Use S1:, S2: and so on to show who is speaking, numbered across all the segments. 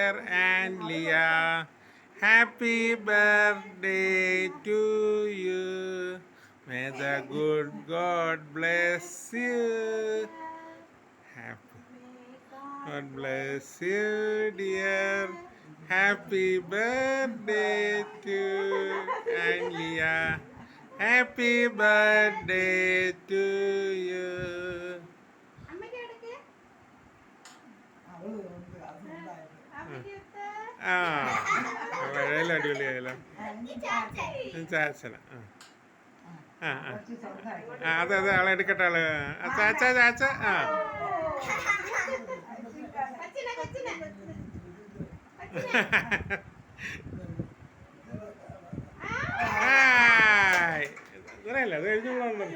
S1: dear Aunt Leah. Happy birthday to you. May the good God bless you. Happy God bless you, dear. Happy birthday to Aunt Leah. Happy birthday to you. ആ വളരെ അടിപൊളിയായല്ലോ. ചാച്ചന ആ ആ ആ അതെ അതെ ആളെ എടുക്കട്ടെ ആള് ചാച്ച ചാച്ച ആ ഇത്രയല്ല അത് കഴിഞ്ഞോളൂ.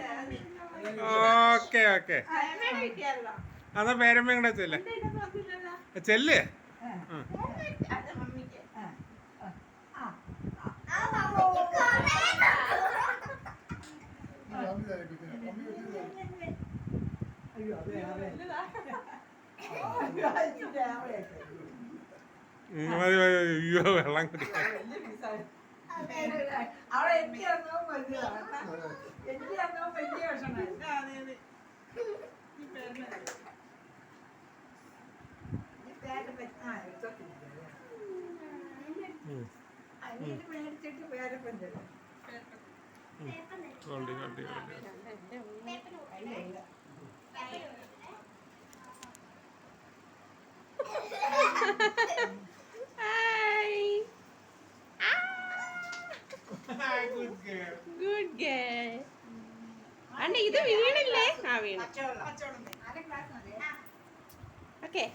S1: ഓക്കെ ഓക്കെ അതാ പേരമ്മ കൂടെ ചെല്ല് ചെല്ല്. മതി മതി അയ്യോ വെള്ളം കുടിക്കാൻ ഗോൾഡി ഗോൾഡി ഗോൾഡി
S2: ഗുഡ് ഗേൾ. അണ്ണ ഇത് വീണില്ലേ? ആ വീണു. ഓക്കെ.